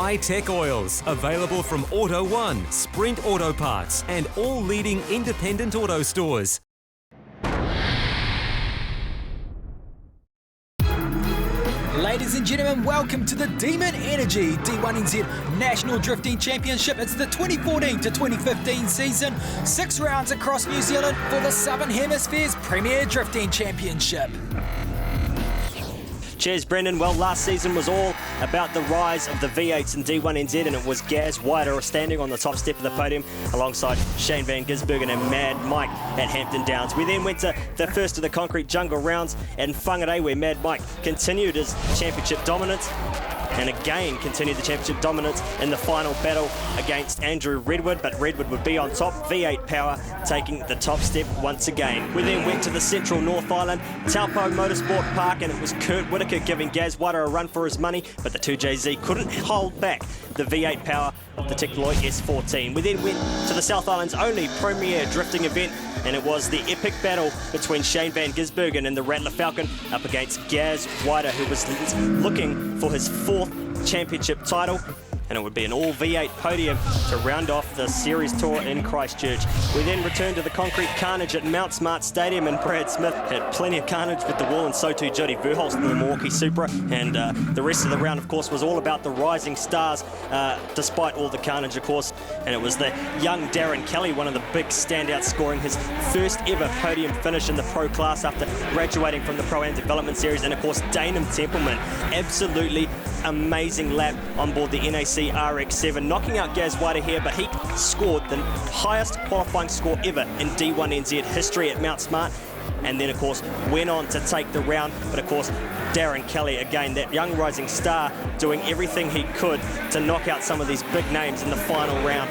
high-tech oils, available from Auto One, Sprint Auto Parts, and all leading independent auto stores. Ladies and gentlemen, welcome to the Demon Energy D1NZ National Drifting Championship. It's the 2014 to 2015 season. 6 rounds across New Zealand for the Southern Hemisphere's Premier Drifting Championship. Cheers, Brendan. Well, last season was all about the rise of the V8s in D1NZ, and it was Gaz Wider standing on the top step of the podium alongside Shane van Gisbergen and Mad Mike at Hampton Downs. We then went to the first of the concrete jungle rounds in Whangarei, where Mad Mike continued his championship dominance and again continued the championship dominance in the final battle against Andrew Redwood, but Redwood would be on top. V8 Power taking the top step once again. We then went to the central North Island, Taupo Motorsport Park, and it was Kurt Whitaker giving Gaz Wider a run for his money, but the 2JZ couldn't hold back the V8 Power of the Teknoloi S14. We then went to the South Island's only premier drifting event, and it was the epic battle between Shane van Gisbergen and the Rattler Falcon up against Gaz Wider, who was looking for his 4th championship title, and it would be an all V8 podium to round off the series tour in Christchurch. We then returned to the concrete carnage at Mount Smart Stadium, and Brad Smith had plenty of carnage with the wall, and so too Jody Verhulst in the Milwaukee Supra, and the rest of the round, of course, was all about the rising stars, despite all the carnage, of course, and it was the young Darren Kelly, one of the big standouts, scoring his first ever podium finish in the pro class after graduating from the Pro-Am Development Series, and of course Dainham Templeman, absolutely amazing lap on board the NAC RX-7, knocking out Gaz Wider here, but he scored the highest qualifying score ever in D1NZ history at Mount Smart, and then of course went on to take the round. But of course Darren Kelly, again, that young rising star, doing everything he could to knock out some of these big names in the final round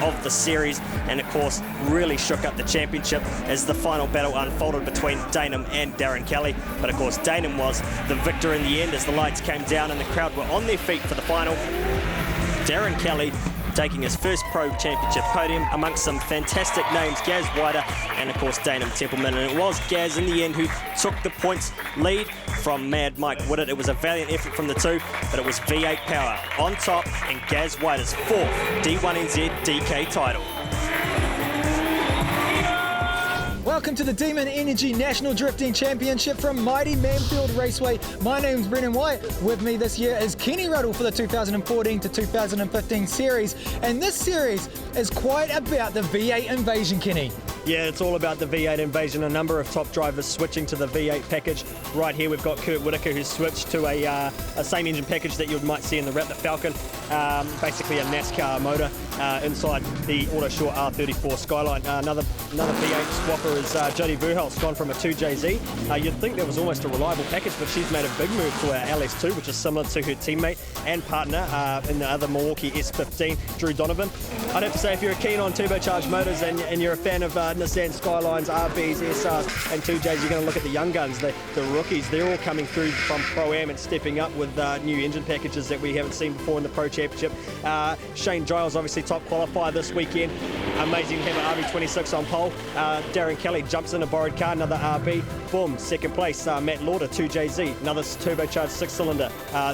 of the series, and of course really shook up the championship as the final battle unfolded between Dainham and Darren Kelly. But of course Dainham was the victor in the end as the lights came down and the crowd were on their feet for the final. Darren Kelly taking his first Pro Championship podium amongst some fantastic names, Gaz Wider and of course Dainham Templeman, and it was Gaz in the end who took the points lead from Mad Mike Whitted. It was a valiant effort from the two, but it was V8 Power on top and Gaz Wider's 4th D1NZ DK title. Welcome to the Demon Energy National Drifting Championship from mighty Manfeild Raceway. My name's Brendan White. With me this year is Kenny Ruddle for the 2014 to 2015 series. And this series is quite about the V8 invasion, Kenny. Yeah, it's all about the V8 invasion. A number of top drivers switching to the V8 package. Right here we've got Kurt Whitaker, who's switched to a same engine package that you might see in the Rattler Falcon. Basically a NASCAR motor inside the Autoshore R34 Skyline. Another V8 swapper is Jody Verhulst, gone from a 2JZ. You'd think that was almost a reliable package, but she's made a big move to our LS2, which is similar to her teammate and partner in the other Milwaukee S15, Drew Donovan. I'd have to say, if you're keen on turbocharged motors and you're a fan of Nissan Skylines, RBs, SRs and 2Js, you're going to look at the young guns, the rookies. They're all coming through from Pro-Am and stepping up with new engine packages that we haven't seen before in the Pro Championship. Shane Giles, obviously top qualifier this weekend. Amazing to have an RB26 on pole. Darren Kelly jumps in a borrowed car, another RB. Boom, second place. Matt Lauder, 2JZ, another turbocharged 6-cylinder.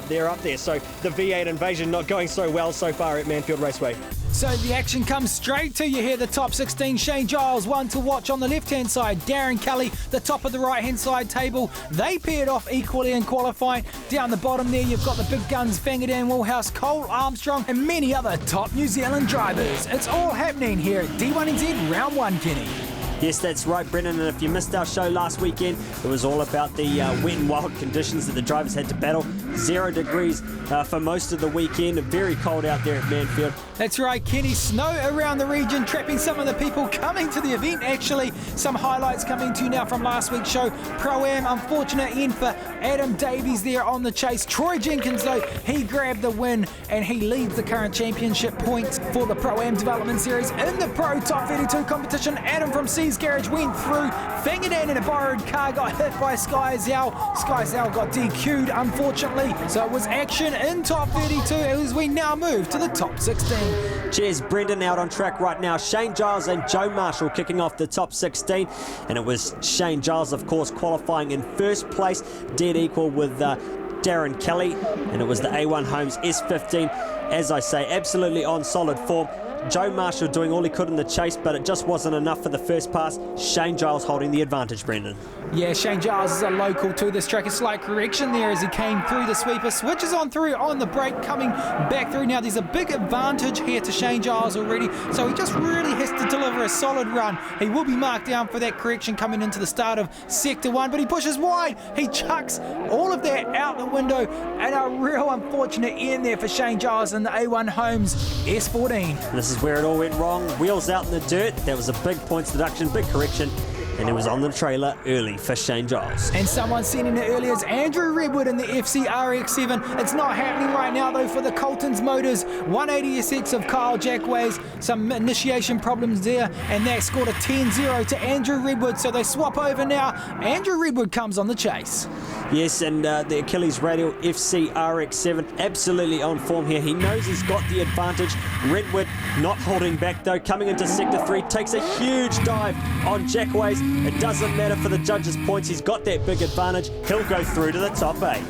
They're up there. So the V8 invasion not going so well so far at Manfeild Raceway. So the action comes straight to you here. The top 16, Shane Giles, one to watch on the left-hand side. Darren Kelly, the top of the right-hand side table. They paired off equally in qualifying. Down the bottom there, you've got the big guns, Vangerdan, Woolhouse, Cole Armstrong, and many other top New Zealand drivers. It's all happening here at D1NZ Round 1, Kenny. Yes, that's right, Brendan, and if you missed our show last weekend, it was all about the wet and wild conditions that the drivers had to battle. 0 degrees for most of the weekend, and very cold out there at Manfeild. That's right, Kenny. Snow around the region, trapping some of the people coming to the event, actually. Some highlights coming to you now from last week's show. Pro-Am, unfortunate end for Adam Davies there on the chase. Troy Jenkins, though, he grabbed the win, and he leads the current championship points for the Pro-Am Development Series. In the Pro Top 32 competition, Adam from C's Garage went through. Vangerdan in a borrowed car got hit by Sky Zhao. Sky Zhao got DQ'd, unfortunately. So it was action in Top 32 as we now move to the Top 16. Cheers, Brendan. Out on track right now, Shane Giles and Joe Marshall kicking off the top 16, and it was Shane Giles, of course, qualifying in first place, dead equal with Darren Kelly, and it was the A1 Homes S15. As I say, absolutely on solid form. Joe Marshall doing all he could in the chase, but it just wasn't enough for the first pass. Shane Giles holding the advantage, Brendan. Yeah, Shane Giles is a local to this track. A slight correction there as he came through the sweeper. Switches on through on the break, coming back through. Now there's a big advantage here to Shane Giles already, so he just really has to deliver a solid run. He will be marked down for that correction coming into the start of Sector 1, but he pushes wide. He chucks all of that out the window, and a real unfortunate end there for Shane Giles in the A1 Homes S14. This is where it all went wrong. Wheels out in the dirt. That was a big points deduction, big correction. And it was on the trailer early for Shane Giles. And someone sending it earlier is Andrew Redwood in the FC RX7. It's not happening right now though for the Colton's Motors. 180SX of Kyle Jackways. Some initiation problems there, and that scored a 10-0 to Andrew Redwood. So they swap over now. Andrew Redwood comes on the chase. Yes, and the Achilles Radial FC RX7 absolutely on form here. He knows he's got the advantage. Redwood not holding back though. Coming into Sector 3, takes a huge dive on Jackways. It doesn't matter for the judges' points. He's got that big advantage. He'll go through to the top 8.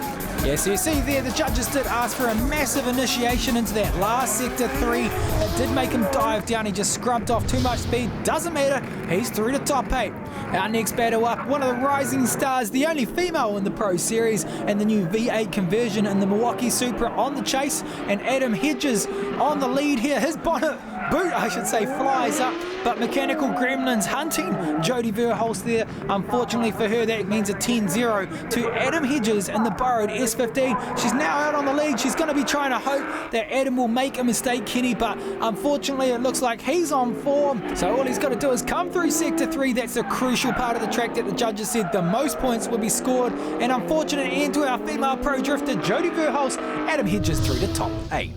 Yeah, so you see there, the judges did ask for a massive initiation into that last Sector 3. It did make him dive down. He just scrubbed off too much speed. Doesn't matter. He's through to top 8. Our next battle up, one of the rising stars, the only female in the Pro Series, and the new V8 conversion in the Milwaukee Supra on the chase. And Adam Hedges on the lead here. His boot, I should say, flies up, but Mechanical Gremlins hunting Jodie Verhulst there. Unfortunately for her, that means a 10-0 to Adam Hedges in the borrowed S15. She's now out on the lead. She's going to be trying to hope that Adam will make a mistake, Kenny, but unfortunately it looks like he's on form. So all he's got to do is come through Sector 3. That's the crucial part of the track that the judges said the most points would be scored. An unfortunate end to our female pro drifter, Jodie Verhulst. Adam Hedges through to top 8.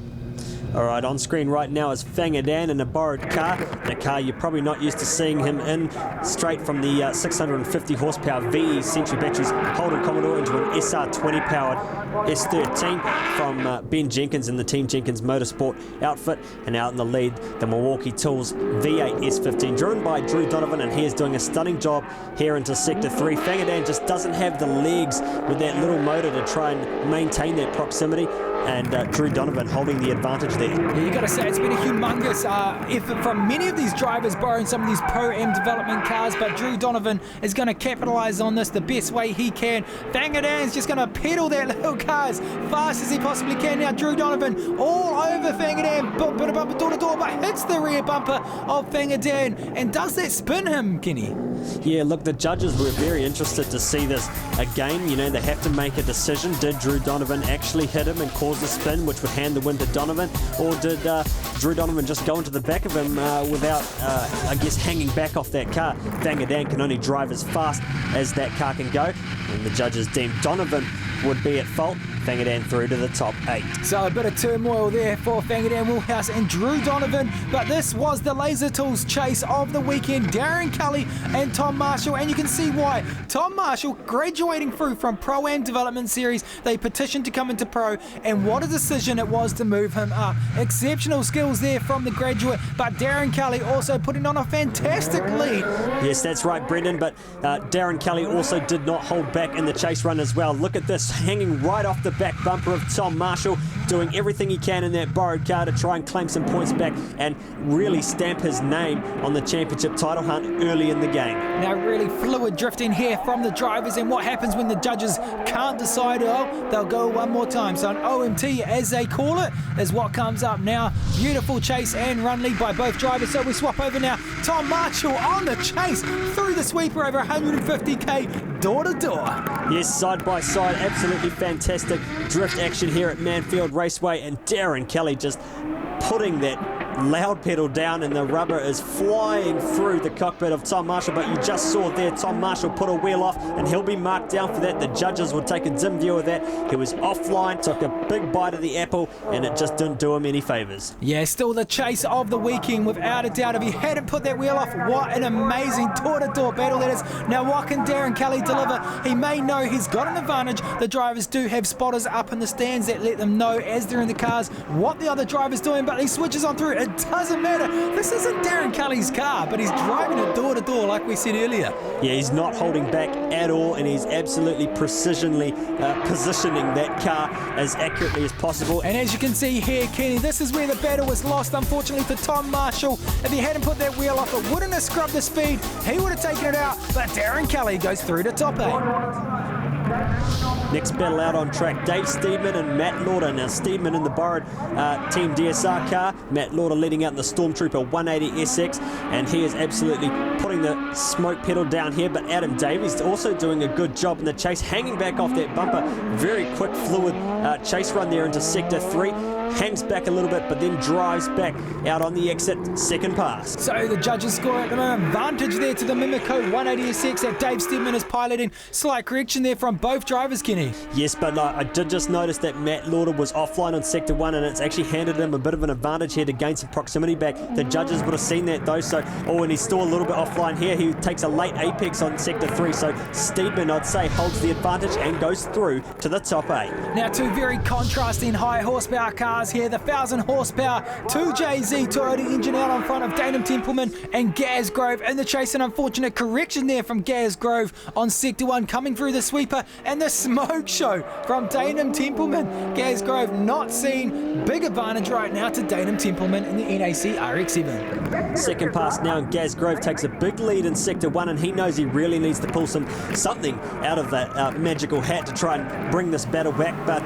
All right, on screen right now is Fangadan in a borrowed car. In a car you're probably not used to seeing him in, straight from the 650 horsepower VE Century batteries Holden Commodore into an SR20 powered S13 from Ben Jenkins in the Team Jenkins Motorsport outfit. And out in the lead, the Milwaukee Tools V8 S15, driven by Drew Donovan, and he is doing a stunning job here into Sector 3. Fangadan just doesn't have the legs with that little motor to try and maintain that proximity. And Drew Donovan holding the advantage there. Yeah, you got to say it's been a humongous effort from many of these drivers borrowing some of these Pro-Am development cars, but Drew Donovan is going to capitalise on this the best way he can. Fangadan's just going to pedal that little car as fast as he possibly can. Now Drew Donovan all over Fangadan, bit of bumper door to door, but hits the rear bumper of Fangadan. And does that spin him, Kenny? Yeah, look, the judges were very interested to see this again. You know, they have to make a decision. Did Drew Donovan actually hit him and cause the spin, which would hand the win to Donovan, or did Drew Donovan just go into the back of him without, I guess, hanging back off that car? Fangadan can only drive as fast as that car can go, and the judges deemed Donovan would be at fault. Fangadan through to the top 8. So a bit of turmoil there for Fangadan Woolhouse and Drew Donovan, but this was the Laser Tools chase of the weekend. Darren Kelly and Tom Marshall, and you can see why. Tom Marshall graduating through from Pro-Am Development Series. They petitioned to come into Pro, and what a decision it was to move him up. Exceptional skills there from the graduate, but Darren Kelly also putting on a fantastic lead. Yes, that's right, Brendan, but Darren Kelly also did not hold back in the chase run as well. Look at this, hanging right off the back bumper of Tom Marshall, doing everything he can in that borrowed car to try and claim some points back and really stamp his name on the championship title hunt early in the game. Now really fluid drifting here from the drivers, and what happens when the judges can't decide? Oh, they'll go one more time. So an OMT, as they call it, is what comes up now. Beautiful chase and run lead by both drivers. So we swap over now. Tom Marshall on the chase through the sweeper over 150k door to door. Yes, side by side, absolutely fantastic drift action here at Manfeild Raceway, and Darren Kelly just putting that loud pedal down, and the rubber is flying through the cockpit of Tom Marshall. But you just saw there, Tom Marshall put a wheel off, and he'll be marked down for that. The judges would take a dim view of that. He was offline, took a big bite of the apple, and it just didn't do him any favours. Yeah, still the chase of the weekend without a doubt. If he hadn't put that wheel off, what an amazing door-to-door battle that is. Now what can Darren Kelly deliver? He may know he's got an advantage. The drivers do have spotters up in the stands that let them know as they're in the cars what the other driver's doing, but he switches on through. It it doesn't matter. This isn't Darren Kelly's car, but he's driving it door to door like we said earlier. Yeah, he's not holding back at all, and he's absolutely positioning that car as accurately as possible. And as you can see here, Kenny, this is where the battle was lost, unfortunately, for Tom Marshall. If he hadn't put that wheel off, it wouldn't have scrubbed the speed. He would have taken it out, but Darren Kelly goes through to top 8. Next battle out on track, Dave Steedman and Matt Lauder. Now Steedman in the borrowed Team DSR car, Matt Lauder leading out in the Stormtrooper 180 SX, and he is absolutely putting the smoke pedal down here, but Adam Davies also doing a good job in the chase, hanging back off that bumper. Very quick, fluid chase run there into Sector 3. Hangs back a little bit, but then drives back out on the exit, second pass. So the judges score at an advantage there to the Mimico 180SX that Dave Steedman is piloting. Slight correction there from both drivers, Kenny. Yes, but I did just notice that Matt Lauder was offline on Sector 1, and it's actually handed him a bit of an advantage here to gain some proximity back. The judges would have seen that though, so, and he's still a little bit offline here. He takes a late apex on Sector 3, so Steedman, I'd say, holds the advantage and goes through to the top 8. Now two very contrasting high horsepower cars here, the 1000 horsepower 2JZ Toyota engine out on front of Danum Templeman and Gaz Grove in the chase. An unfortunate correction there from Gaz Grove on Sector 1 coming through the sweeper, and the smoke show from Danum Templeman. Gaz Grove not seen. Big advantage right now to Danum Templeman in the NAC RX-7. Second pass now, and Gaz Grove takes a big lead in Sector 1, and he knows he really needs to pull something out of that magical hat to try and bring this battle back, but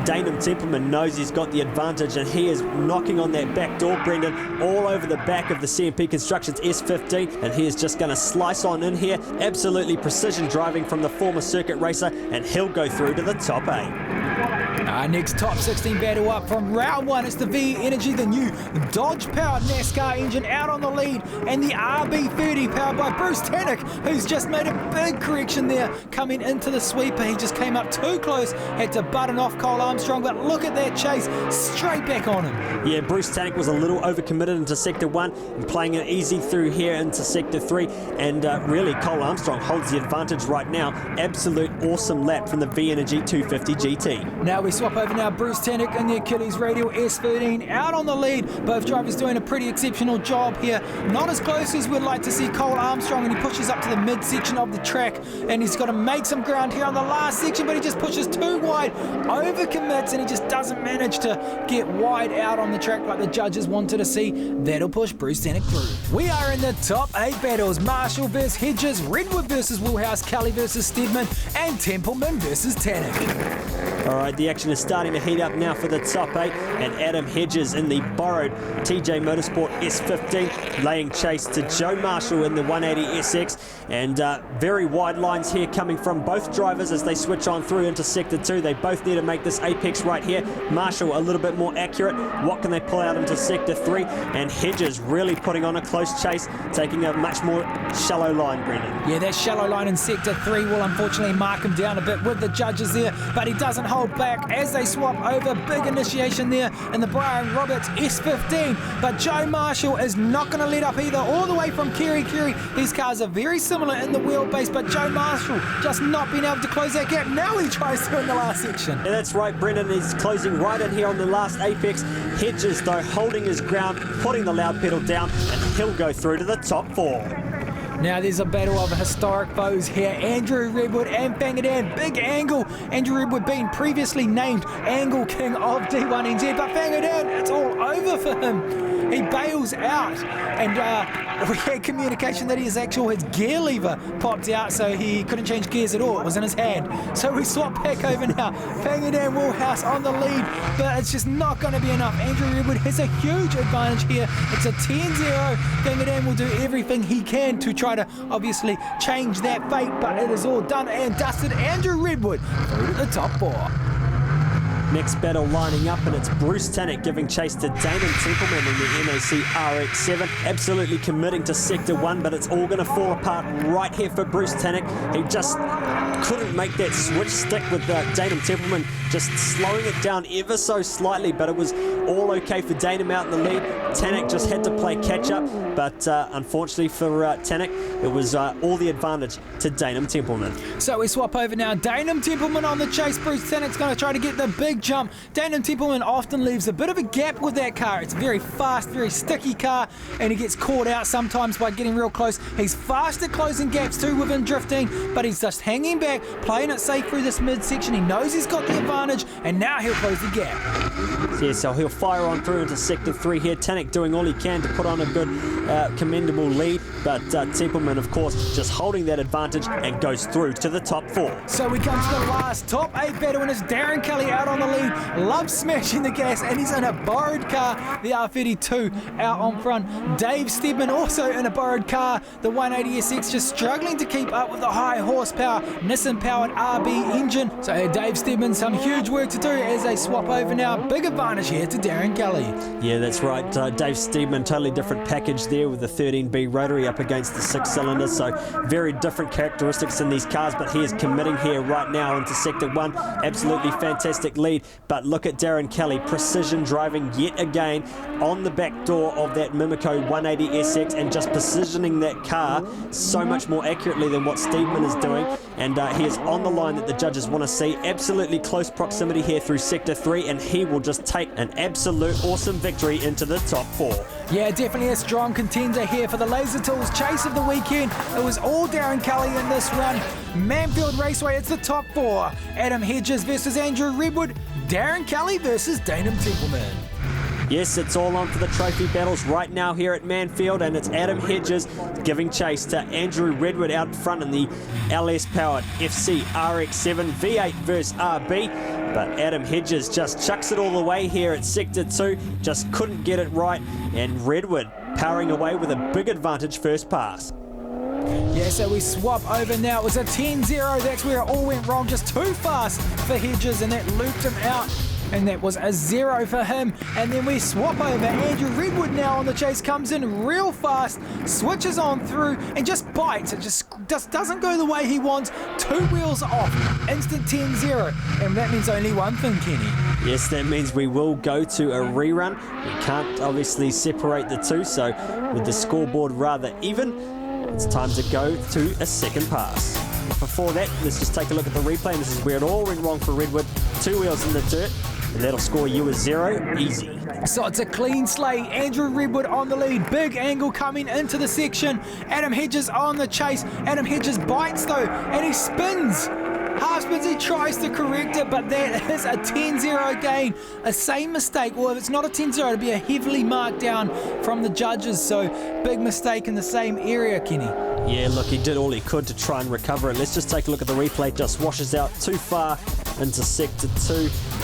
Danum Templeman knows he's got the advantage, and he is knocking on that back door, Brendan, all over the back of the CMP Constructions S15, and he is just going to slice on in here. Absolutely precision driving from the former circuit racer, and he'll go through to the top 8. Our next top 16 battle up from round 1. It's the V Energy, the new Dodge-powered NASCAR engine out on the lead, and the RB30 powered by Bruce Tannock, who's just made a big correction there coming into the sweeper. He just came up too close, had to button off Cole Armstrong, but look at that chase, straight back on him. Yeah, Bruce Tannock was a little overcommitted into Sector 1 and playing it easy through here into Sector 3, and really Cole Armstrong holds the advantage right now. Absolute awesome lap from the V Energy 250 GT. Now we swap over now, Bruce Tannock in the Achilles Radial S13 out on the lead. Both drivers doing a pretty exceptional job here. Not as close as we'd like to see Cole Armstrong, and he pushes up to the midsection of the track, and he's got to make some ground here on the last section, but he just pushes too wide, overcommits, and he just doesn't manage to get wide out on the track like the judges wanted to see. That'll push Bruce Tannock through. We are in the top 8 battles. Marshall versus Hedges, Redwood versus Wheelhouse, Kelly versus Steedman, and Templeman versus Tannock. All right, the action is starting to heat up now for the top 8, and Adam Hedges in the borrowed TJ Motorsport S15 laying chase to Joe Marshall in the 180 SX, and very wide lines here coming from both drivers as they switch on through into Sector 2. They both need to make this apex right here. Marshall a little bit more accurate. What can they pull out into Sector 3? And Hedges really putting on a close chase, taking a much more shallow line, Brendan. Yeah, that shallow line in Sector 3 will unfortunately mark him down a bit with the judges there, but he doesn't hold back as they swap over. Big initiation there in the Brian Roberts S15, but Joe Marshall is not going to let up either, all the way from Kerry. These cars are very similar in the wheelbase, but Joe Marshall just not being able to close that gap. Now he tries to in the last section. Yeah, that's right, Brendan. He's closing right in here on the last apex. Hedges, though, holding his ground, putting the loud pedal down, and he'll go through to the top 4. Now there's a battle of historic foes here. Andrew Redwood and Fangadan. Big Angle. Andrew Redwood being previously named Angle King of D1NZ, but Fangadan, it's all over for him. He bails out, and we had communication that his gear lever popped out, so he couldn't change gears at all. It was in his hand. So we swap back over now. Fangadan Wheelhouse on the lead, but it's just not going to be enough. Andrew Redwood has a huge advantage here. It's a 10-0. Fangadan will do everything he can to try to obviously change that fate, but it is all done and dusted. Andrew Redwood through to the top 4. Next battle lining up, and it's Bruce Tannock giving chase to Damon Templeman in the NAC RX-7. Absolutely committing to Sector 1, but it's all going to fall apart right here for Bruce Tannock. He just couldn't make that switch stick with Damon Templeman, just slowing it down ever so slightly, but it was all okay for Damon out in the lead. Tannock just had to play catch-up, but unfortunately for Tannock, it was all the advantage to Danum Templeman. So we swap over now. Danum Templeman on the chase. Bruce Tannock's going to try to get the big jump. Danum Templeman often leaves a bit of a gap with that car. It's a very fast, very sticky car, and he gets caught out sometimes by getting real close. He's fast at closing gaps too within drifting, but he's just hanging back, playing it safe through this midsection. He knows he's got the advantage, and now he'll close the gap. Yeah, so he'll fire on through into Sector 3 here. Tanek doing all he can to put on a good, commendable lead, but Templeman, of course, just holding that advantage and goes through to the top 4. So we come to the last top 8 battle, and it's Darren Kelly out on the lead. Loves smashing the gas, and he's in a borrowed car, the R32 out on front. Dave Steedman also in a borrowed car, the 180SX, just struggling to keep up with the high horsepower Nissan-powered RB engine. So Dave Steedman, some huge work to do as they swap over now. Big advantage here to Darren Kelly. Yeah, that's right. Dave Steedman, totally different package there with the 13B rotary up against the 6-cylinder. So very different characteristics in these cars, but he is committing here right now into Sector 1. Absolutely fantastic lead. But look at Darren Kelly, precision driving yet again on the back door of that Mimico 180SX and just positioning that car so much more accurately than what Steedman is doing. And he is on the line that the judges want to see. Absolutely close proximity here through Sector 3, and he will just take an absolute awesome victory into the top 4. Yeah, definitely a strong contender here for the Laser Tools chase of the weekend. It was all Darren Kelly in this run. Manfeild Raceway, it's the top 4. Adam Hedges versus Andrew Redwood. Darren Kelly versus Danum Templeman. Yes, it's all on for the trophy battles right now here at Manfeild, and it's Adam Hedges giving chase to Andrew Redwood out front in the LS-powered FC RX-7 V8 versus RB. But Adam Hedges just chucks it all the way here at Sector 2, just couldn't get it right, and Redwood powering away with a big advantage first pass. Yeah, so we swap over now. It was a 10-0. That's where it all went wrong. Just too fast for Hedges, and that looped him out. And that was a 0 for him. And then we swap over. Andrew Redwood now on the chase, comes in real fast, switches on through, and just bites. It just doesn't go the way he wants. 2 wheels off. Instant 10-0. And that means only one thing, Kenny. Yes, that means we will go to a rerun. We can't obviously separate the two, so with the scoreboard rather even, it's time to go to a second pass. Before that, let's just take a look at the replay. This is where it all went wrong for Redwood. 2 wheels in the dirt, and that'll score you a 0 easy. So it's a clean slate. Andrew Redwood on the lead. Big angle coming into the section. Adam Hedges on the chase. Adam Hedges bites though, and he spins. Half spins, he tries to correct it, but that is a 10-0 gain. A same mistake. Well, if it's not a 10-0, it'll be a heavily marked down from the judges. So big mistake in the same area, Kenny. Yeah, look, he did all he could to try and recover it. Let's just take a look at the replay. Just washes out too far into Sector 2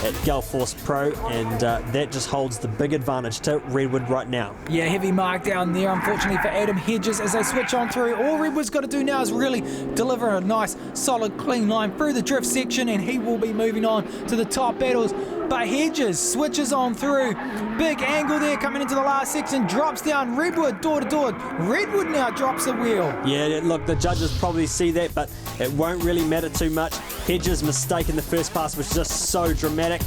at Galforce Pro, and that just holds the big advantage to Redwood right now. Yeah, heavy markdown there, unfortunately, for Adam Hedges as they switch on through. All Redwood's got to do now is really deliver a nice, solid, clean line through the drift section, and he will be moving on to the top battles. But Hedges switches on through. Big angle there coming into the last section. Drops down. Redwood door to door. Redwood now drops the wheel. Yeah, look, the judges probably see that, but it won't really matter too much. Hedges' mistake in the first pass was just so dramatic.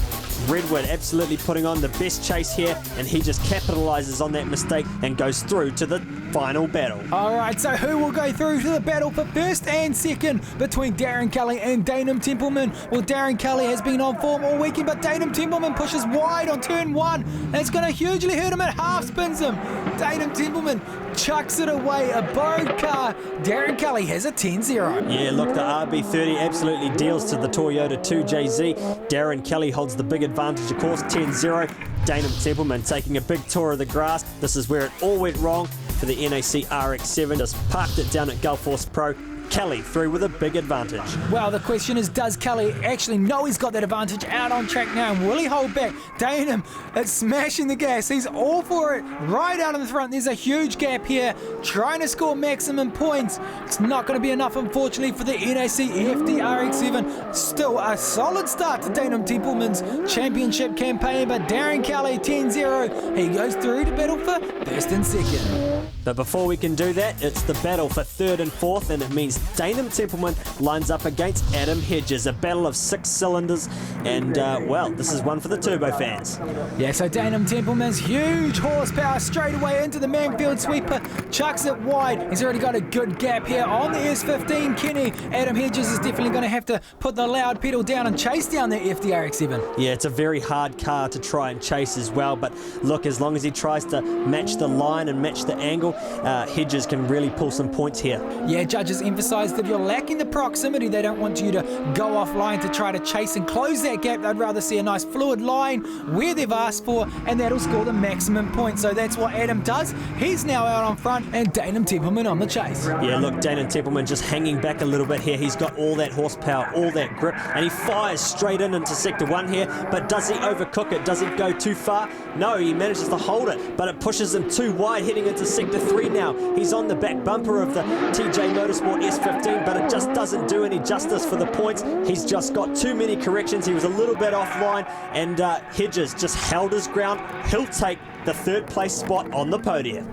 Redwood absolutely putting on the best chase here, and he just capitalizes on that mistake and goes through to the final battle. All right, so who will go through to the battle for first and second between Darren Kelly and Danum Templeman? Well, Darren Kelly has been on form all weekend, but Danum Templeman pushes wide on turn 1, and it's going to hugely hurt him. It half spins him. Danum Templeman chucks it away. A borrowed car. Darren Kelly has a 10-0. Yeah, look, the RB30 absolutely deals to the Toyota 2JZ. Darren Kelly holds the big advantage, of course, 10-0. Danum Templeman taking a big tour of the grass. This is where it all went wrong for the NAC RX-7. Just parked it down at Galforce Pro. Kelly through with a big advantage. Well, the question is, does Kelly actually know he's got that advantage out on track now, and will he hold back? Danum, it's smashing the gas. He's all for it right out in the front. There's a huge gap here, trying to score maximum points. It's not going to be enough, unfortunately, for the NAC EFD RX-7. Still a solid start to Danum Templeman's championship campaign, but Darren Kelly, 10-0. He goes through to battle for first and second. But before we can do that, it's the battle for 3rd and 4th, and it means Danum Templeman lines up against Adam Hedges. A battle of 6 cylinders, and well, this is one for the turbo fans. Yeah, so Danum Templeman's huge horsepower straight away into the Manfeild sweeper, chucks it wide. He's already got a good gap here on the S15, Kenny. Adam Hedges is definitely going to have to put the loud pedal down and chase down the FDRX7. Yeah, it's a very hard car to try and chase as well, but look, as long as he tries to match the line and match the angle, Hedges can really pull some points here. Yeah, judges emphasised if you're lacking the proximity, they don't want you to go offline to try to chase and close that gap. They'd rather see a nice fluid line where they've asked for, and that'll score the maximum points. So that's what Adam does. He's now out on front, and Danum Templeman on the chase. Yeah, look, Danum Templeman just hanging back a little bit here. He's got all that horsepower, all that grip, and he fires straight into Sector 1 here, but does he overcook it? Does he go too far? No, he manages to hold it, but it pushes him too wide heading into Sector 3 now. He's on the back bumper of the TJ Motorsport S15, but it just doesn't do any justice for the points. He's just got too many corrections. He was a little bit offline, and Hedges just held his ground. He'll take the 3rd place spot on the podium.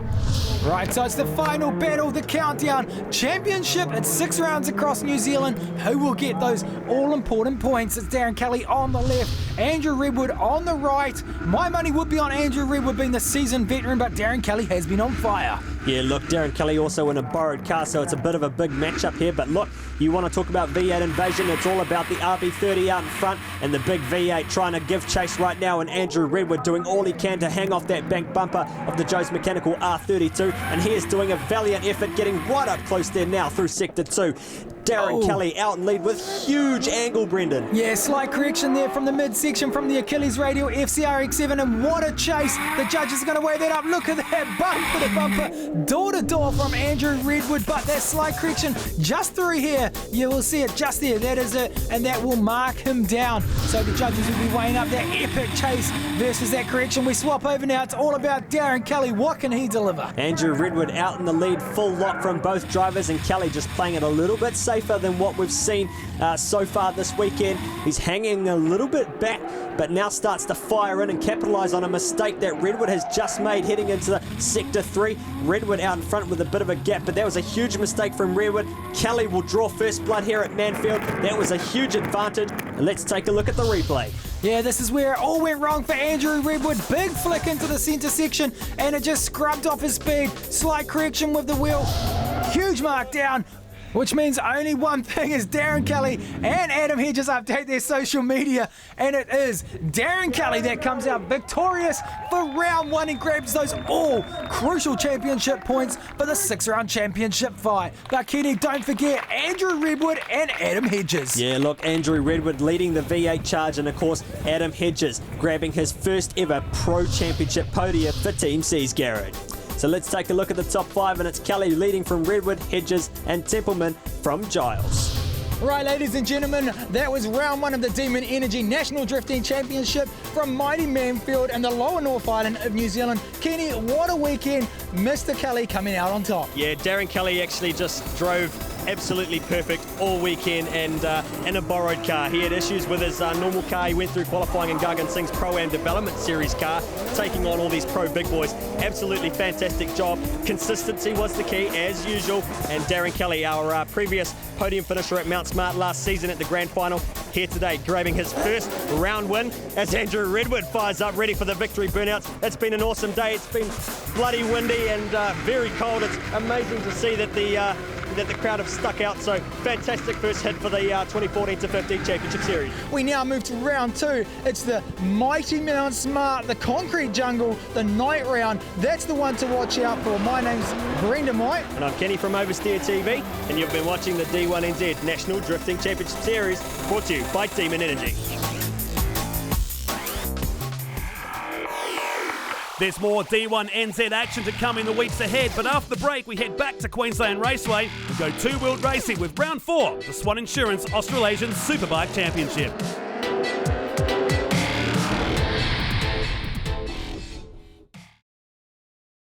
Right, so it's the final battle, the countdown championship. It's 6 rounds across New Zealand. Who will get those all-important points? It's Darren Kelly on the left, Andrew Redwood on the right. My money would be on Andrew Redwood being the seasoned veteran, but Darren Kelly has been on fire. Yeah, look, Darren Kelly also in a borrowed car, so it's a bit of a big matchup here. But look, you want to talk about V8 invasion, it's all about the RB30 out in front and the big V8 trying to give chase right now, and Andrew Redwood doing all he can to hang off that bank bumper of the Joe's Mechanical R32, and he is doing a valiant effort, getting right up close there now through Sector 2. Darren Kelly out in lead with huge angle, Brendan. Yeah, slight correction there from the midsection from the Achilles radial FCRX7, and what a chase. The judges are going to weigh that up. Look at that bumper to bumper, door to door from Andrew Redwood, but that slight correction just through here. You will see it just there. That is it, and that will mark him down. So the judges will be weighing up that epic chase versus that correction. We swap over now. It's all about Darren Kelly. What can he deliver? Andrew Redwood out in the lead, full lock from both drivers, and Kelly just playing it a little bit safer than what we've seen so far this weekend. He's hanging a little bit back, but now starts to fire in and capitalise on a mistake that Redwood has just made heading into the Sector 3. Redwood out in front with a bit of a gap, but that was a huge mistake from Redwood. Kelly will draw first blood here at Manfeild. That was a huge advantage. And let's take a look at the replay. Yeah, this is where it all went wrong for Andrew Redwood. Big flick into the centre section, and it just scrubbed off his speed. Slight correction with the wheel. Huge mark down. Which means only one thing is Darren Kelly and Adam Hedges update their social media, and it is Darren Kelly that comes out victorious for round 1 and grabs those all crucial championship points for the 6-round championship fight. But Kenny, don't forget Andrew Redwood and Adam Hedges. Yeah, look, Andrew Redwood leading the V8 charge, and of course Adam Hedges grabbing his first ever Pro Championship podium for Team C's Garage. So let's take a look at the top 5, and it's Kelly leading from Redwood, Hedges and Templeman from Giles. Right, ladies and gentlemen, that was round 1 of the Demon Energy National Drifting Championship from mighty Manfeild and the lower North Island of New Zealand. Kenny, what a weekend. Mr. Kelly coming out on top. Yeah, Darren Kelly actually just drove absolutely perfect all weekend, and in a borrowed car. He had issues with his normal car. He went through qualifying in Gagan Singh's Pro-Am Development Series car, taking on all these pro big boys. Absolutely fantastic job. Consistency was the key, as usual. And Darren Kelly, our previous podium finisher at Mount Smart last season at the grand final, here today, grabbing his first round win as Andrew Redwood fires up, ready for the victory burnouts. It's been an awesome day. It's been bloody windy and very cold. It's amazing to see that the crowd have stuck out. So fantastic first hit for the 2014-15 Championship Series. We now move to round 2. It's the mighty Mount Smart, the concrete jungle, the night round. That's the one to watch out for. My name's Brendan White. And I'm Kenny from Oversteer TV, and you've been watching the D1NZ National Drifting Championship Series, brought to you by Demon Energy. There's more D1NZ action to come in the weeks ahead, but after the break we head back to Queensland Raceway and go two-wheeled racing with round 4, the Swan Insurance Australasian Superbike Championship.